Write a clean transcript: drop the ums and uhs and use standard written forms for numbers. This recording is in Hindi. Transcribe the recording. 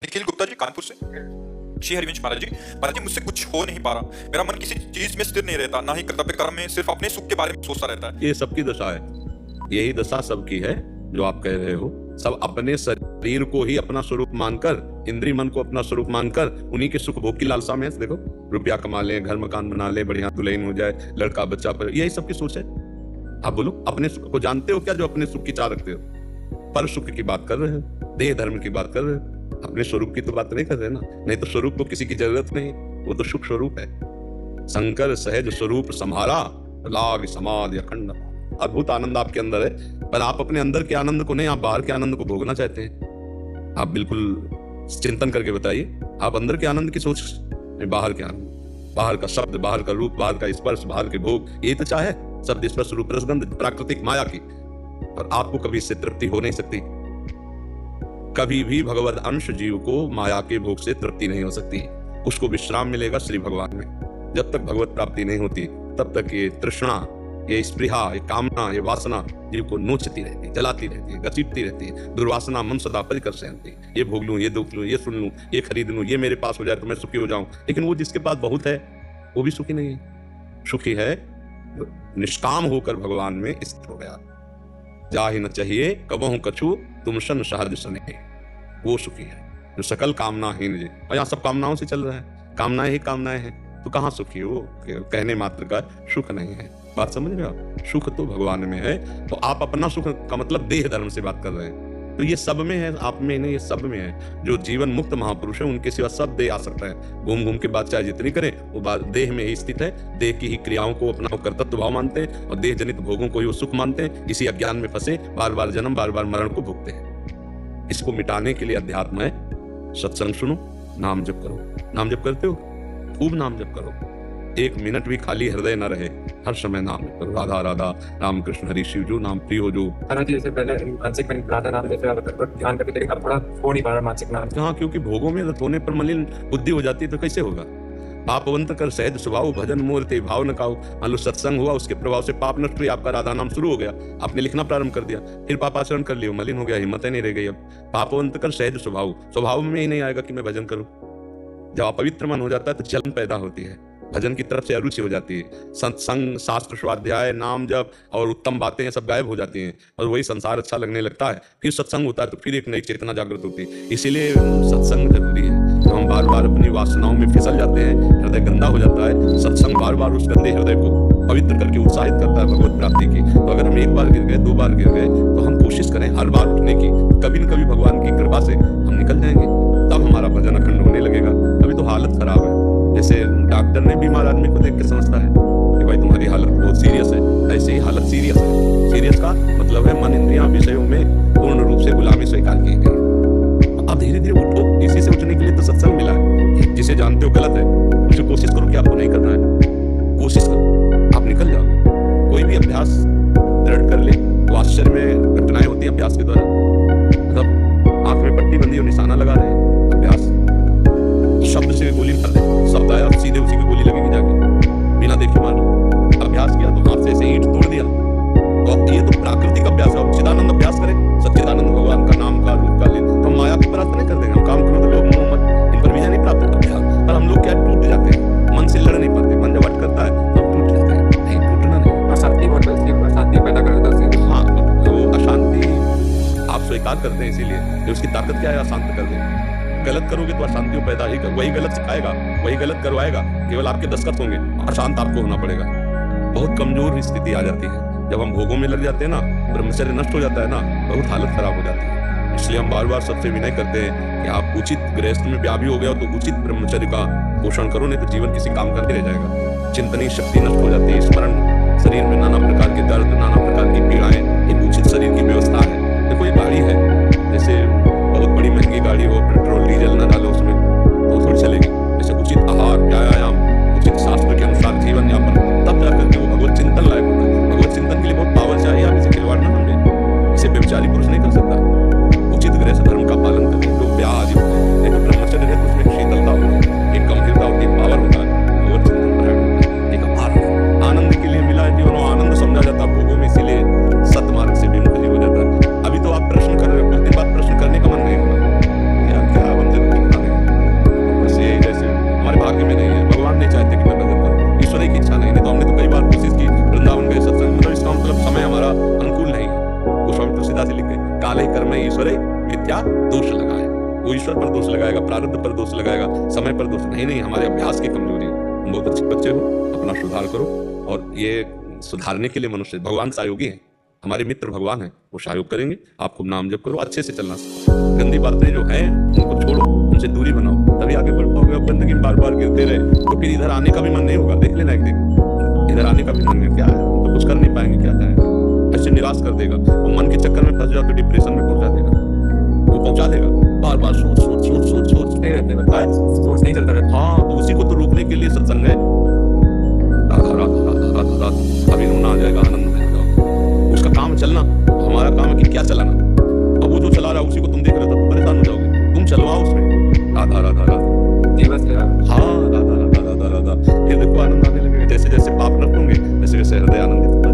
निखिल गुप्ता जी कानपुर से। श्री हरिवंश महाराज जी मुझसे कुछ हो नहीं पा रहा। मेरा मन किसी चीज में स्थिर नहीं रहता, ना ही कर्तव्य कर्म में, सिर्फ अपने सुख के बारे में सोचता रहता है। ये सबकी दशा है, यही दशा सबकी है जो आप कह रहे हो। सब अपने शरीर को ही अपना स्वरूप मानकर, इंद्रिय मन को अपना स्वरूप मानकर उन्हीं के सुख भोग की लालसा में, देखो रुपया कमा ले, घर मकान बना ले, बढ़िया दुल्हन हो जाए, लड़का बच्चा पर, यही सबकी सोच है। आप बोलो, अपने सुख को जानते हो क्या जो अपने सुख की चाह रखते हो? पर सुख की बात कर रहे हो, देह धर्म की बात कर रहे हो, अपने स्वरूप की तो बात नहीं कर रहे ना। नहीं तो स्वरूप को किसी की जरूरत नहीं, वो तो सुख स्वरूप है। शंकर सहज स्वरूप संहारा, लाग समाधि अखंड। अद्भुत आनंद आपके अंदर है, पर आप अपने अंदर के आनंद को नहीं, आप बाहर के आनंद को भोगना चाहते हैं। आप बिल्कुल चिंतन करके बताइए, आप अंदर के आनंद की सोच, बाहर के आनंद, बाहर का शब्द, बाहर का रूप, बाहर का स्पर्श, बाहर के भोग, ये तो चाहे शब्द स्पर्श रूप रसगंध प्राकृतिक माया की। और आपको कभी इससे तृप्ति हो नहीं सकती। कभी भी भगवत अंश जीव को माया के भोग से तृप्ति नहीं हो सकती। उसको विश्राम मिलेगा श्री भगवान में। जब तक भगवत प्राप्ति नहीं होती तब तक ये तृष्णा, ये स्पृहा, ये कामना, ये वासना जीव को नोचती रहती, जलाती रहती है, घसीटती रहती है। दुर्वासना मन सदा परिकर से रहती है। ये भोग लूं, ये दुख लूं, ये सुन लूं, ये खरीद लूं, ये मेरे पास हो जाए तो मैं सुखी हो जाऊं। लेकिन वो जिसके पास बहुत है वो भी सुखी नहीं है। सुखी है निष्काम होकर भगवान में स्थित हो गया। जाहि न चाहिए कबहु कछु तुम सन सहज सने, वो सुखी है जो सकल कामनाहीन जी। और यहाँ सब कामनाओं से चल रहा है, कामनाएं ही कामनाएं हैं, तो कहाँ सुखी हो? कहने मात्र का सुख नहीं है। बात समझ रहे हो आप? सुख तो भगवान में है। तो आप अपना सुख का मतलब देह धर्म से बात कर रहे हैं, तो ये सब में है, आप में नहीं, ये सब में है। जो जीवन मुक्त महापुरुष है उनके सिवा सब देह आ सकता है। घूम घूम के बात चाहे जितनी करें वो बात देह में ही स्थित है। देह की ही क्रियाओं को अपना कर्तव्य भाव मानते हैं और देह जनित भोगों को ही वो सुख मानते हैं। इसी अज्ञान में फंसे बार बार जन्म, बार बार मरण को भोगते हैं। इसको मिटाने के लिए अध्यात्म है। सत्संग सुनो, नाम जप करो। नाम जप करते हो? खूब नाम जप करो। एक मिनट भी खाली हृदय न रहे, हर समय नाम जप करो। राधा राधा, राम कृष्ण हरि शिव, जो नाम प्रिय हो जो। जैसे पहले मानसिक में राधा नाम जैसे ध्यान करते, लेकिन अब थोड़ा हो नहीं पा रहा मानसिक नाम। हाँ, क्योंकि भोगों में रत होने पर मलिन बुद्धि हो जाती है, तो कैसे होगा? पापवंत कर सहज स्वभाव, भजन मूर्ति भाव न खाओ। मान लो सत्संग हुआ, उसके प्रभाव से पाप नष्ट हुई, आपका राधा नाम शुरू हो गया, आपने लिखना प्रारंभ कर दिया, फिर पापाचरण कर लिया, मलिन हो गया, हिम्मत नहीं रह गई। अब पापवंत कर सहज स्वभाव, स्वभाव में ही नहीं आएगा कि मैं भजन करूं। जब अपवित्र मन हो जाता है तो जलन पैदा होती है, भजन की तरफ से अरुचि हो जाती है। सत्संग, शास्त्र स्वाध्याय, नाम जप और उत्तम बातें सब गायब हो जाती हैं, और वही संसार अच्छा लगने लगता है। फिर सत्संग होता है तो फिर एक नई चेतना जागृत होती है। इसीलिए सत्संग जरूरी है। तो हम बार बार अपनी वासनाओं में फिसल जाते हैं, हृदय गंदा हो जाता है। सत्संग बार बार उस गंदे हृदय को पवित्र करके उत्साहित करता है भगवत प्राप्ति की। तो अगर हम एक बार गिर गए, दो बार गिर गए, तो हम कोशिश करें हर बार उठने की। कभी न कभी भगवान की कृपा से हम निकल जाएंगे, तब हमारा भजन अखंड होने लगेगा। अभी तो हालत खराब है। जैसे डॉक्टर ने बीमार आदमी को देख के समझता है कि भाई तुम्हारी हालत बहुत सीरियस है, ऐसे ही हालत सीरियस है। सीरियस का मतलब है मन इंद्रियां विषयों में पूर्ण रूप से गुलामी स्वीकार की गई। अब धीरे धीरे उठो। इसी से उठने के लिए तो सत्संग मिला है। जिसे जानते हो गलत है, उसे कोशिश करो कि आपको नहीं करना है। कोशिश करो, आप निकल जाओगे। कोई भी अभ्यास दृढ़ कर ले तो आश्चर्य में घटनाएं होती है अभ्यास के द्वारा। मतलब आंख में पट्टी बंदी और निशाना लगा रहे हैं, अभ्यास शब्द से गोली मार दे, शब्द आया सीधे उसी की गोली लगेगी जाके, बिना देखे मारना। अभ्यास किया तो हाथ से ऐसे ईंट तोड़ दिया। तो ये तो प्राकृतिक अभ्यास है। चिदानंद अभ्यास करें, सच्चिदानंद भगवान का नाम का रूप का ले, तो माया की परास्त नहीं कर देंगे। हम काम क्रोध लोभ मोह मद इन पर विजय नहीं प्राप्त करते, पर हम लोग क्या टूट जाते हैं, मन से लड़ नहीं पाते। मन जब अट करता है तो टूट जाते हैं। नहीं, टूटना नहीं। अशांति बहुत अशांति पैदा कर देता है। हाँ, तो अशांति आप स्वीकार करते हैं, इसीलिए उसकी ताकत क्या है? अशांत कर दे। गलत करोगे तो अशांति पैदा ही कर, वही गलत सिखाएगा, वही गलत करवाएगा। केवल आपके दस्तखत होंगे, अशांत आपको होना पड़ेगा। बहुत कमजोर स्थिति आ जाती है जब हम भोगों में लग जाते हैं ना, ब्रह्मचर्य नष्ट हो जाता है ना, बहुत हालत खराब हो जाती है। इसलिए हम बार बार सबसे विनय करते हैं कि आप उचित गृहस्थ में ब्याह भी हो गया तो उचित ब्रह्मचर्य का पोषण करो, नहीं तो जीवन किसी काम का नहीं रह जाएगा। चिंतनी शक्ति नष्ट हो जाती है, स्मरण, शरीर में नाना प्रकार के दर्द, नाना प्रकार की पीड़ाएं। एक उचित शरीर की व्यवस्था है। देखो ये गाड़ी है, जैसे बहुत बड़ी महंगी गाड़ी हो, पेट्रोल डीजल न डालो उसमें तो थोड़ी चलेगी। जैसे उचित आहार, व्यायाम, उचित शास्त्र के अनुसार जीवन यापन, तब जाकर के वो भगवत चिंतन लायक होता है। भगवत चिंतन के लिए बहुत पावर चाहिए। आप इसे खिलवाड़ ना समझे, इसे व्यभिचारी पुरुष नहीं कर सकता। उचित गृहस्थ धर्म का पालन करके जो ब्याह आदि होते हैं, देखो ब्रह्मचर्य है तो उसमें शीतलता होती है, एक गंभीरता होती है, पावर होता है। भगवत चिंतन प्रकट होता है, एक अपार आनंद के लिए मिला है जीवन, और आनंद समझा जाता है भोगों में, इसीलिए सतमार्ग से विमुख हो जाता है। अभी तो आप प्रश्न कर रहे हो, कुछ दिन बाद प्रश्न करने का मन नहीं होगा। क्या वो ईश्वर पर दोष लगाएगा, प्रारब्ध पर दोष लगाएगा, समय पर दोष। नहीं नहीं, हमारे अभ्यास की कमजोरी है। तुम बहुत अच्छे बच्चे हो, अपना सुधार करो। और ये सुधारने के लिए मनुष्य, भगवान सहयोगी हैं, हमारे मित्र भगवान हैं, वो सहयोग करेंगे। आप खूब नाम जप करो, अच्छे से चलना सीखो। गंदी बातें जो हैं उनको छोड़ो, उनसे दूरी बनाओ, तभी आगे बढ़ पाओगे। अब गंदगी में बार बार गिरते रहे तो फिर इधर आने का भी मन नहीं होगा। देख लेना एक दिन, इधर आने का भी मन नहीं, क्या है, तो कुछ कर नहीं पाएंगे, क्या जाएगा, ऐसे निराश कर देगा। वो मन के चक्कर में फंस जाओ तो डिप्रेशन में पहुंचा देगा, वो पहुंचा देगा। बार बार सोच सोच सोच सोच सोच नहीं रहते मतलब सोच नहीं चलता रहता। हाँ, तो उसी को तो रोकने के लिए सत्संग है। राधा राधा राधा राधा राधा, अभी रोना आ जाएगा, आनंद में जाओ। उसका काम चलना, हमारा काम है कि क्या चलाना। अब वो जो चला रहा है उसी को तुम देख रहे हो तो परेशान हो जाओगे, तुम चलवाओ उसमें। राधा राधा राधा, ये बस यार। हाँ, राधा राधा राधा राधा। फिर देखो आनंद आने लगेगा। जैसे जैसे पाप नष्ट होंगे वैसे वैसे हृदय आनंदित